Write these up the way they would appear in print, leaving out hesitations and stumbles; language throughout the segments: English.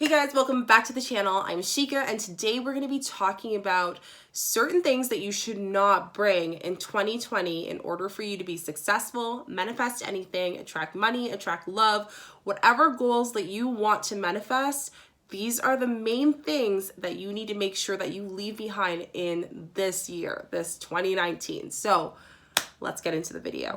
Hey guys, welcome back to the channel. I'm Shika, and today we're going to be talking about certain things that you should not bring in 2020 in order for you to be successful, manifest anything, attract money, attract love, whatever goals that you want to manifest. These are the main things that you need to make sure that you leave behind in this year, this 2019. So let's get into the video.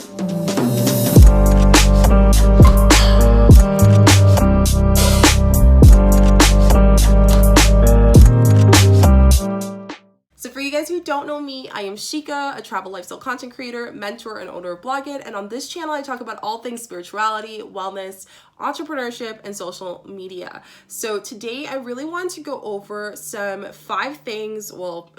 So for you guys who don't know me, I am Chica, a travel lifestyle content creator, mentor, and owner of Blog It. And on this channel, I talk about all things spirituality, wellness, entrepreneurship, and social media. So today I really want to go over a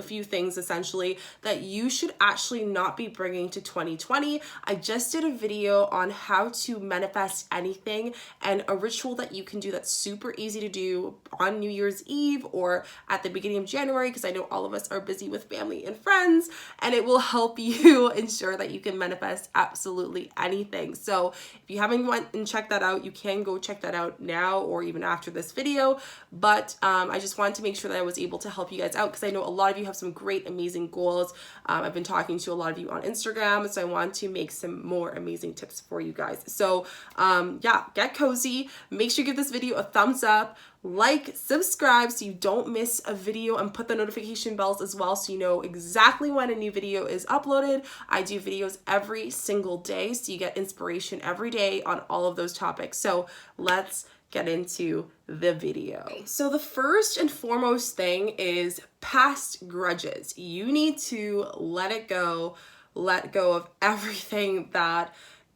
few things essentially that you should actually not be bringing to 2020. I just did a video on how to manifest anything and a ritual that you can do that's super easy to do on New Year's Eve or at the beginning of January, because I know all of us are busy with family and friends, and it will help you ensure that you can manifest absolutely anything. So if you haven't went and checked that out, you can go check that out now or even after this video. But I just wanted to make sure that I was able to help you guys out, because I know a lot of you have some great, amazing goals. I've been talking to a lot of you on Instagram, so I want to make some more amazing tips for you guys. So yeah, get cozy. Make sure you give this video a thumbs up. Like, subscribe so you don't miss a video, and put the notification bells as well so you know exactly when a new video is uploaded. I do videos every single day, so you get inspiration every day on all of those topics. So let's get into the video. So the first and foremost thing is past grudges. You need to let go of everything that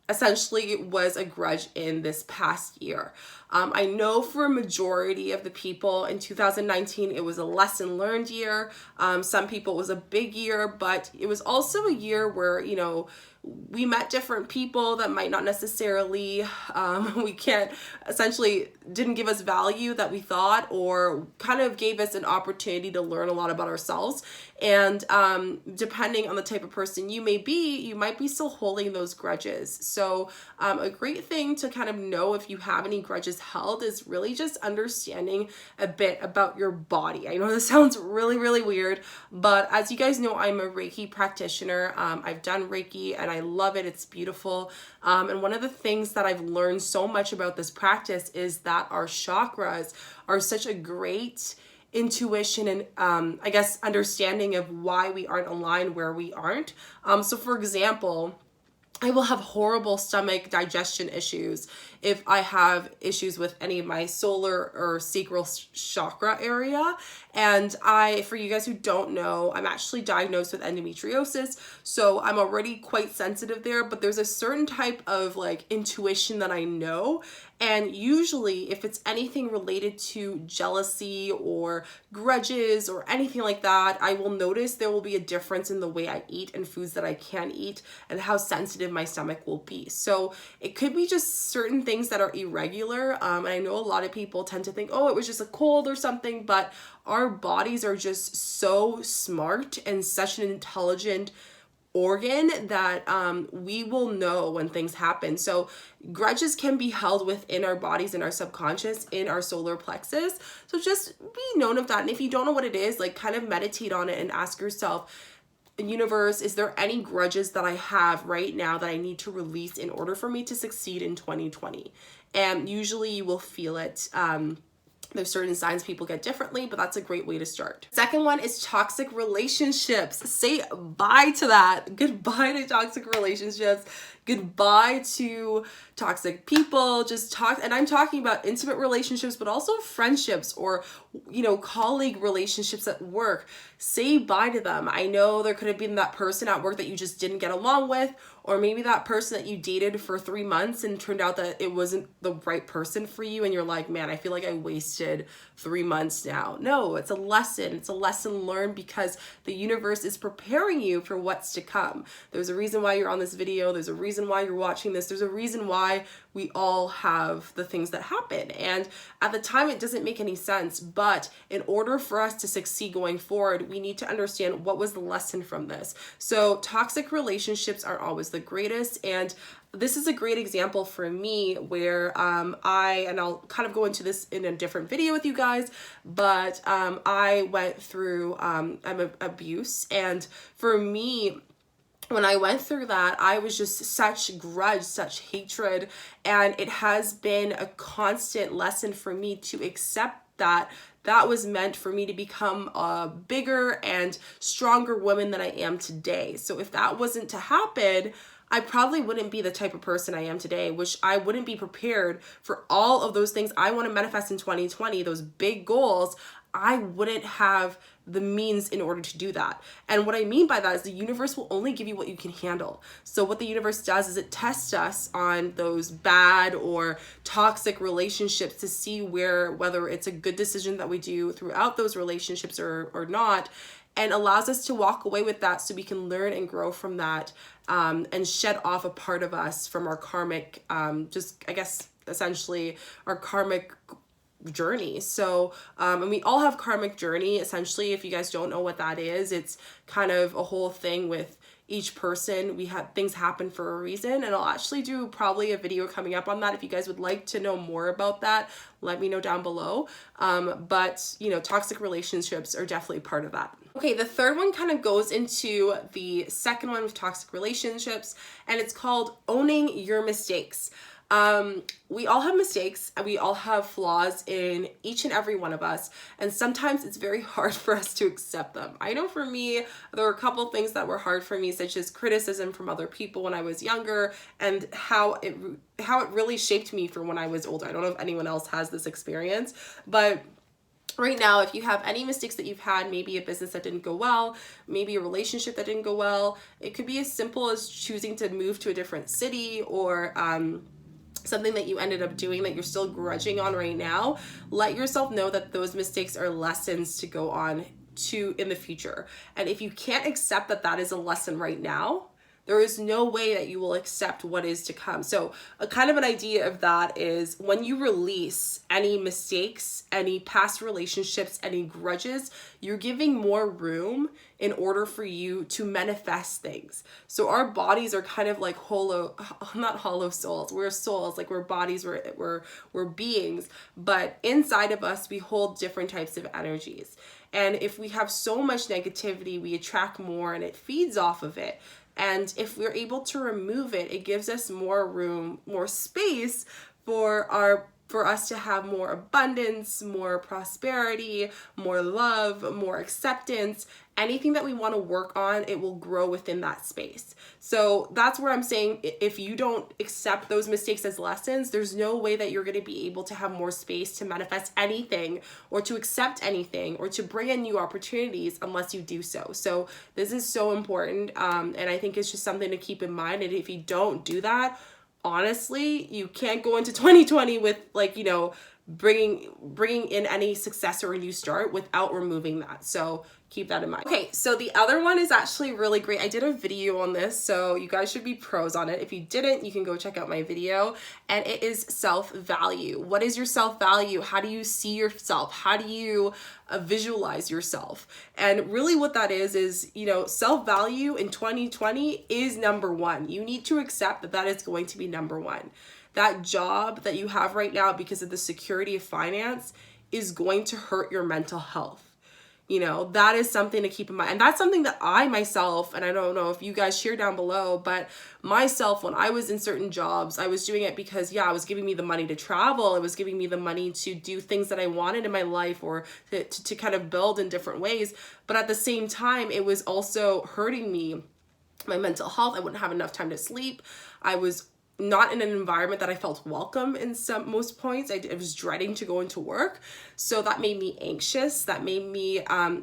essentially was a grudge in this past year. I know for a majority of the people in 2019, it was a lesson learned year. Some people it was a big year, but it was also a year where, we met different people that might not necessarily, didn't give us value that we thought, or kind of gave us an opportunity to learn a lot about ourselves. And depending on the type of person you may be, you might be still holding those grudges. So a great thing to kind of know if you have any grudges held is really just understanding a bit about your body. I know this sounds really, really weird, but as you guys know, I'm a Reiki practitioner. I've done Reiki and I love it. It's beautiful. And one of the things that I've learned so much about this practice is that our chakras are such a great intuition and I guess understanding of why we aren't aligned where we aren't. So for example, I will have horrible stomach digestion issues if I have issues with any of my solar or sacral chakra area. And for you guys who don't know, I'm actually diagnosed with endometriosis. So I'm already quite sensitive there, but there's a certain type of intuition that I know. And usually if it's anything related to jealousy or grudges or anything like that, I will notice there will be a difference in the way I eat and foods that I can eat and how sensitive my stomach will be. So it could be just certain things that are irregular. And I know a lot of people tend to think, oh, it was just a cold or something, but our bodies are just so smart and such an intelligent organ that we will know when things happen. So grudges can be held within our bodies, in our subconscious, in our solar plexus. So just be known of that. And if you don't know what it is, kind of meditate on it and ask yourself, universe, is there any grudges that I have right now that I need to release in order for me to succeed in 2020? And usually you will feel it. There's certain signs people get differently, but that's a great way to start. Second one is toxic relationships. Say bye to that. Goodbye to toxic relationships. Goodbye to toxic people. And I'm talking about intimate relationships, but also friendships or, colleague relationships at work. Say bye to them. I know there could have been that person at work that you just didn't get along with, or maybe that person that you dated for 3 months and turned out that it wasn't the right person for you. And you're like, man, I feel like I wasted 3 months now. No, it's a lesson. It's a lesson learned because the universe is preparing you for what's to come. There's a reason why you're on this video. There's a reason reason why you're watching this. There's a reason why we all have the things that happen. And at the time, it doesn't make any sense. But in order for us to succeed going forward, we need to understand what was the lesson from this. So toxic relationships aren't always the greatest. And this is a great example for me where and I'll kind of go into this in a different video with you guys, but I went through abuse. And for me, when I went through that, I was just such grudge, such hatred, and it has been a constant lesson for me to accept that that was meant for me to become a bigger and stronger woman than I am today. So if that wasn't to happen, I probably wouldn't be the type of person I am today, which I wouldn't be prepared for all of those things I want to manifest in 2020, those big goals. I wouldn't have the means in order to do that. And what I mean by that is the universe will only give you what you can handle. So what the universe does is it tests us on those bad or toxic relationships to see whether it's a good decision that we do throughout those relationships or not, and allows us to walk away with that so we can learn and grow from that, and shed off a part of us from our karmic, essentially our karmic journey. So and we all have karmic journey. Essentially, if you guys don't know what that is, it's kind of a whole thing with each person. We have things happen for a reason, and I'll actually do probably a video coming up on that. If you guys would like to know more about that, let me know down below. But you know, toxic relationships are definitely part of that. Okay, the third one kind of goes into the second one with toxic relationships, and it's called owning your mistakes. We all have mistakes and we all have flaws in each and every one of us. And sometimes it's very hard for us to accept them. I know for me, there were a couple of things that were hard for me, such as criticism from other people when I was younger and how it really shaped me for when I was older. I don't know if anyone else has this experience, but right now, if you have any mistakes that you've had, maybe a business that didn't go well, maybe a relationship that didn't go well, it could be as simple as choosing to move to a different city or, something that you ended up doing that you're still grudging on right now. Let yourself know that those mistakes are lessons to go on to in the future. And if you can't accept that that is a lesson right now, there is no way that you will accept what is to come. So a kind of an idea of that is when you release any mistakes, any past relationships, any grudges, you're giving more room in order for you to manifest things. So our bodies are kind of like not hollow souls. We're souls, like we're bodies, we're beings, but inside of us, we hold different types of energies. And if we have so much negativity, we attract more and it feeds off of it. And if we're able to remove it, it gives us more room, more space for us to have more abundance, more prosperity, more love, more acceptance. Anything that we want to work on, it will grow within that space. So that's where I'm saying if you don't accept those mistakes as lessons, there's no way that you're going to be able to have more space to manifest anything or to accept anything or to bring in new opportunities unless you do so. So this is so important. And I think it's just something to keep in mind. And if you don't do that, honestly, you can't go into 2020 with bringing in any success or a new start without removing that. So keep that in mind. Okay, so the other one is actually really great. I did a video on this, so you guys should be pros on it. If you didn't, you can go check out my video, and it is self-value. What is your self-value? How do you see yourself? How do you visualize yourself? And really what that is, self-value in 2020 is number one. You need to accept that that is going to be number one. That job that you have right now because of the security of finance is going to hurt your mental health. That is something to keep in mind. And that's something that I myself, and I don't know if you guys share down below, but myself, when I was in certain jobs, I was doing it because, it was giving me the money to travel. It was giving me the money to do things that I wanted in my life or to kind of build in different ways. But at the same time, it was also hurting me, my mental health. I wouldn't have enough time to sleep. I was not in an environment that I felt welcome in most points. I was dreading to go into work. So that made me anxious. That made me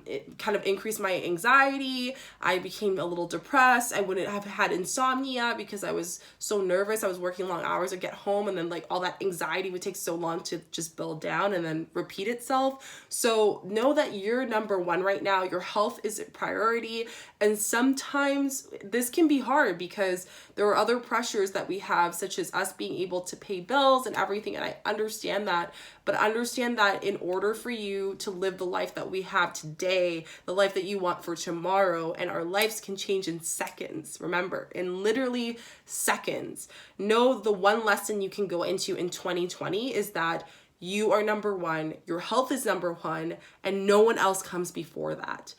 it kind of increase my anxiety. I became a little depressed. I wouldn't have had insomnia because I was so nervous. I was working long hours. I'd get home and then like all that anxiety would take so long to just build down and then repeat itself. So know that you're number one right now. Your health is a priority. And sometimes this can be hard because there are other pressures that we have, such as us being able to pay bills and everything. And I understand that, but understand that in order for you to live the life that we have today, the life that you want for tomorrow, and our lives can change in seconds. Remember, in literally seconds. Know the one lesson you can go into in 2020 is that you are number one, your health is number one, and no one else comes before that.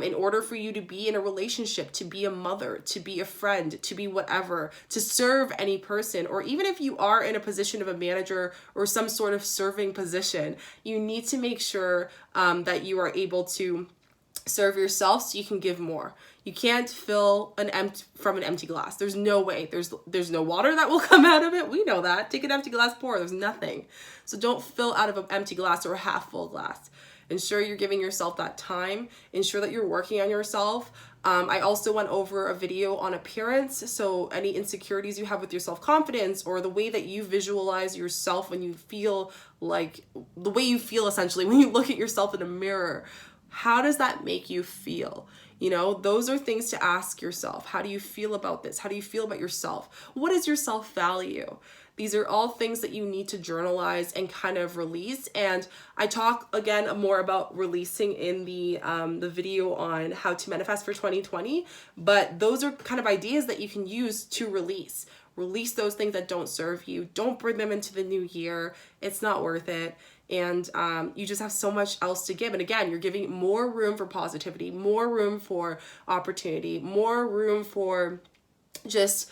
In order for you to be in a relationship, to be a mother, to be a friend, to be whatever, to serve any person, or even if you are in a position of a manager or some sort of serving position, you need to make sure that you are able to serve yourself so you can give more. You can't fill from an empty glass. There's no way. There's no water that will come out of it. We know that. Take an empty glass, pour. There's nothing. So don't fill out of an empty glass or a half full glass. Ensure you're giving yourself that time. Ensure that you're working on yourself. I also went over a video on appearance. So any insecurities you have with your self-confidence or the way that you visualize yourself when you feel like, the way you feel essentially when you look at yourself in a mirror, how does that make you feel? You know, those are things to ask yourself. How do you feel about this? How do you feel about yourself? What is your self-value? These are all things that you need to journalize and kind of release. And I talk again more about releasing in the video on how to manifest for 2020. But those are kind of ideas that you can use to release. Release those things that don't serve you. Don't bring them into the new year. It's not worth it. And you just have so much else to give. And again, you're giving more room for positivity, more room for opportunity, more room for just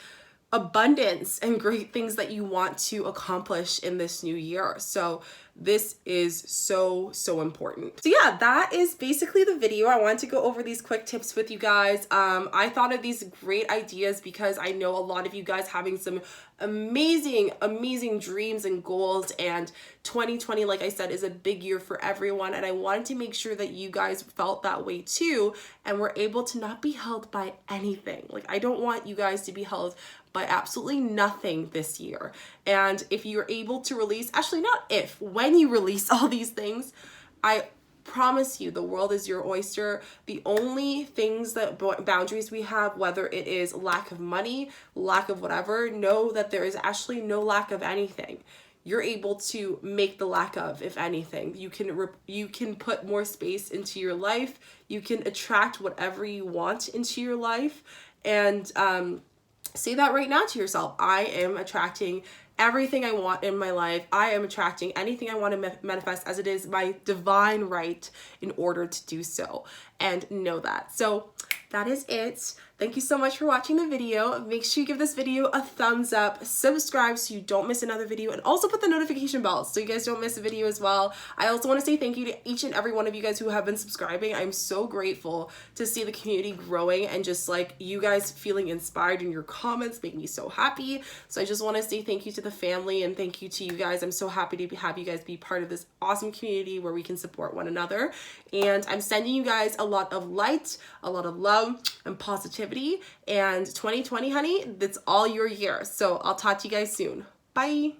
abundance and great things that you want to accomplish in this new year. So this is so important. So yeah, that is basically the video. I wanted to go over these quick tips with you guys. I thought of these great ideas because I know a lot of you guys having some amazing dreams and goals, and 2020, like I said, is a big year for everyone, and I wanted to make sure that you guys felt that way too and were able to not be held by anything. Like, I don't want you guys to be held by absolutely nothing this year. And if you're able to release, actually not if, when you release all these things, I promise you the world is your oyster. The only things that boundaries we have, whether it is lack of money, lack of whatever, know that there is actually no lack of anything. You're able to make the lack of, if anything. You can put more space into your life. You can attract whatever you want into your life. And say that right now to yourself. I am attracting everything I want in my life. I am attracting anything I want to manifest, as it is my divine right in order to do so. And know that. So that is it. Thank you so much for watching the video. Make sure you give this video a thumbs up, subscribe so you don't miss another video, and also put the notification bell so you guys don't miss a video as well. I also want to say thank you to each and every one of you guys who have been subscribing. I'm so grateful to see the community growing, and just like you guys feeling inspired in your comments make me so happy. So I just want to say thank you to the family and thank you to you guys. I'm so happy to have you guys be part of this awesome community where we can support one another. And I'm sending you guys a lot of light, a lot of love and positivity. And 2020, honey, that's all your year. So I'll talk to you guys soon. Bye.